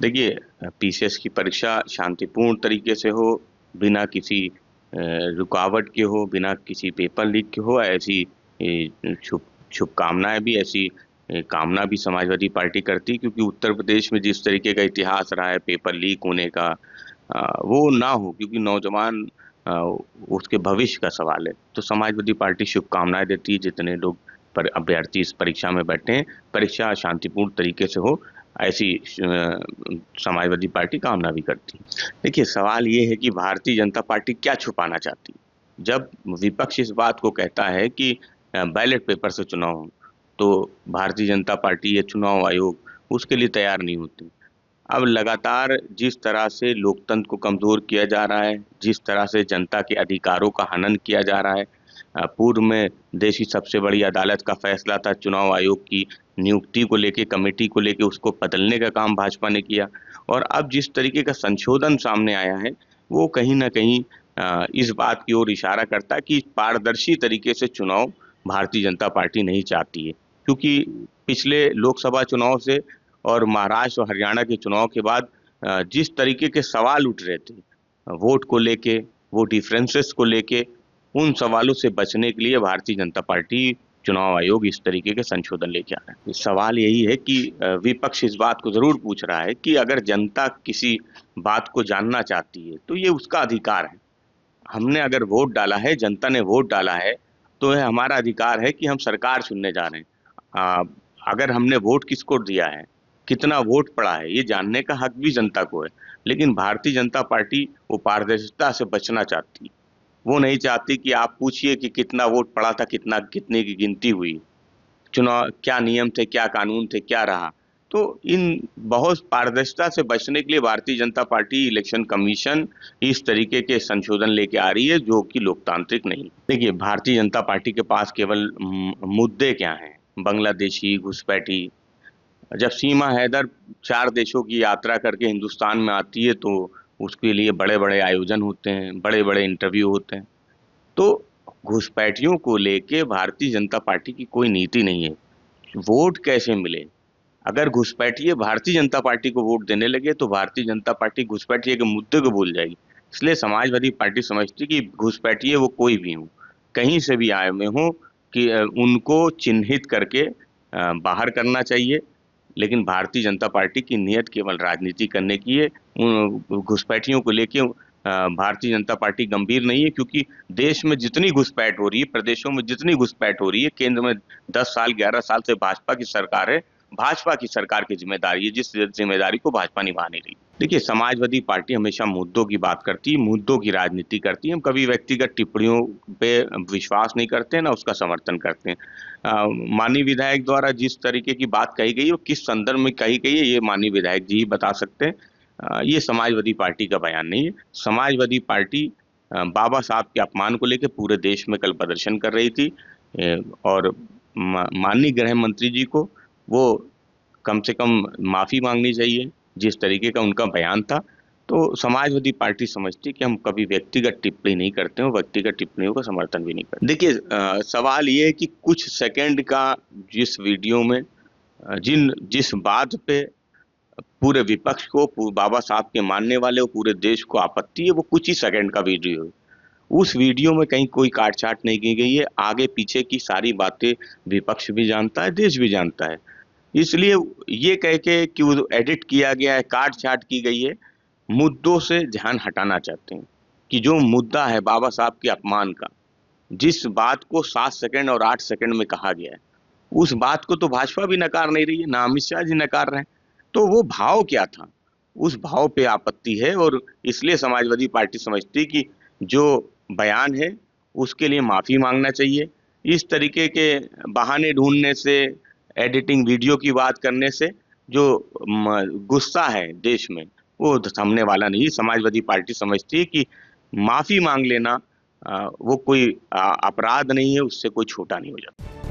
देखिए, पीसीएस की परीक्षा शांतिपूर्ण तरीके से हो, बिना किसी रुकावट के हो, बिना किसी पेपर लीक के हो, ऐसी शुभकामनाएँ भी, ऐसी कामना भी समाजवादी पार्टी करती, क्योंकि उत्तर प्रदेश में जिस तरीके का इतिहास रहा है पेपर लीक होने का, वो ना हो, क्योंकि नौजवान अ, उसके भविष्य का सवाल है। तो समाजवादी पार्टी शुभकामनाएँ देती है जितने लोग अभ्यर्थी इस परीक्षा में बैठे हैं, परीक्षा शांतिपूर्ण तरीके से हो, ऐसी समाजवादी पार्टी कामना भी करती है। देखिए, सवाल ये है कि भारतीय जनता पार्टी क्या छुपाना चाहती है? जब विपक्ष इस बात को कहता है कि बैलेट पेपर से चुनाव हो, तो भारतीय जनता पार्टी या चुनाव आयोग उसके लिए तैयार नहीं होती। अब लगातार जिस तरह से लोकतंत्र को कमज़ोर किया जा रहा है, जिस तरह से जनता के अधिकारों का हनन किया जा रहा है, पूर्व में देश की सबसे बड़ी अदालत का फैसला था चुनाव आयोग की नियुक्ति को लेके, कमेटी को लेके, उसको बदलने का काम भाजपा ने किया। और अब जिस तरीके का संशोधन सामने आया है, वो कहीं न कहीं इस बात की ओर इशारा करता है कि पारदर्शी तरीके से चुनाव भारतीय जनता पार्टी नहीं चाहती है। क्योंकि पिछले लोकसभा चुनाव से और महाराष्ट्र और हरियाणा के चुनाव के बाद जिस तरीके के सवाल उठ रहे थे, वोट को लेके, वोट डिफरेंसेस को लेके, उन सवालों से बचने के लिए भारतीय जनता पार्टी, चुनाव आयोग इस तरीके के संशोधन लेके आ रहा है। सवाल यही है कि विपक्ष इस बात को ज़रूर पूछ रहा है कि अगर जनता किसी बात को जानना चाहती है, तो ये उसका अधिकार है। हमने अगर वोट डाला है, जनता ने वोट डाला है, तो ये हमारा अधिकार है कि हम सरकार चुनने जा रहे हैं। अगर हमने वोट किसको दिया है, कितना वोट पड़ा है, ये जानने का हक भी जनता को है। लेकिन भारतीय जनता पार्टी वो पारदर्शिता से बचना चाहती है। वो नहीं चाहती कि आप पूछिए कि कितना वोट पड़ा था, कितने की गिनती हुई, चुनाव क्या नियम थे, क्या कानून थे, क्या रहा। तो इन बहुत पारदर्शिता से बचने के लिए Bharatiya Janata party, election commission इस तरीके के संशोधन लेके आ रही है, जो कि लोकतांत्रिक नहीं। देखिए, भारतीय जनता पार्टी के पास केवल मुद्दे क्या हैं? बांग्लादेशी, घुसपैठी। जब सीमा हैदर 4 देशों की यात्रा करके हिंदुस्तान में आती है, तो उसके लिए बड़े-बड़े आयोजन होते हैं, बड़े-बड़े इंटरव्यू होते हैं। तो घुसपैठियों को लेके भारतीय जनता पार्टी की कोई नीति नहीं है। वोट कैसे मिले? अगर घुसपैठिए भारतीय जनता पार्टी को वोट देने लगे, तो भारतीय जनता पार्टी घुसपैठिए के मुद्दे को भूल जाएगी। इसलिए समाजवादी पार्टी समझती कि घुसपैठिए वो कोई भी हों, कहीं से भी आए हुए हों, कि उनको चिन्हित करके बाहर करना चाहिए। लेकिन भारतीय जनता पार्टी की नीयत केवल राजनीति करने की है। घुसपैठियों को लेके भारतीय जनता पार्टी गंभीर नहीं है, क्योंकि देश में जितनी घुसपैठ हो रही है, प्रदेशों में जितनी घुसपैठ हो रही है, केंद्र में 10 साल 11 साल से भाजपा की सरकार है। भाजपा की सरकार की ज़िम्मेदारी है, जिस ज़िम्मेदारी को भाजपा निभा नहीं रही। देखिए, समाजवादी पार्टी हमेशा मुद्दों की बात करती है, मुद्दों की राजनीति करती है। हम कभी व्यक्तिगत टिप्पणियों पे विश्वास नहीं करते, ना उसका समर्थन करते हैं। माननीय विधायक द्वारा जिस तरीके की बात कही गई है, वो किस संदर्भ में कही गई है, ये माननीय विधायक जी ही बता सकते हैं। ये समाजवादी पार्टी का बयान नहीं है। समाजवादी पार्टी बाबा साहब के अपमान को लेके पूरे देश में कल प्रदर्शन कर रही थी, और माननीय गृह मंत्री जी को वो कम से कम माफ़ी मांगनी चाहिए, जिस तरीके का उनका बयान था। तो समाजवादी पार्टी समझती है कि हम कभी व्यक्तिगत टिप्पणी नहीं करते हैं, व्यक्तिगत टिप्पणियों का समर्थन भी नहीं करते। देखिए, सवाल ये है कि कुछ सेकंड का जिस वीडियो में जिस बात पे पूरे विपक्ष को, बाबा साहब के मानने वाले और पूरे देश को आपत्ति है, वो कुछ ही सेकंड का वीडियो है। उस वीडियो में कहीं कोई काट-छाँट नहीं की गई है। आगे पीछे की सारी बातें विपक्ष भी जानता है, देश भी जानता है। इसलिए ये कह के कि वो एडिट किया गया है, काट-छाँट की गई है, मुद्दों से ध्यान हटाना चाहते हैं, कि जो मुद्दा है बाबा साहब के अपमान का, जिस बात को 7 सेकंड और 8 सेकंड में कहा गया है, उस बात को तो भाजपा भी नकार नहीं रही है, ना अमित शाह जी नकार रहे हैं। तो वो भाव क्या था? उस भाव पे आपत्ति है, और इसलिए समाजवादी पार्टी समझती है कि जो बयान है, उसके लिए माफ़ी माँगना चाहिए। इस तरीके के बहाने ढूँढने से, एडिटिंग वीडियो की बात करने से जो गुस्सा है देश में, वो थमने वाला नहीं है। समाजवादी पार्टी समझती है कि माफ़ी माँग लेना वो कोई अपराध नहीं है, उससे कोई छोटा नहीं हो जाता।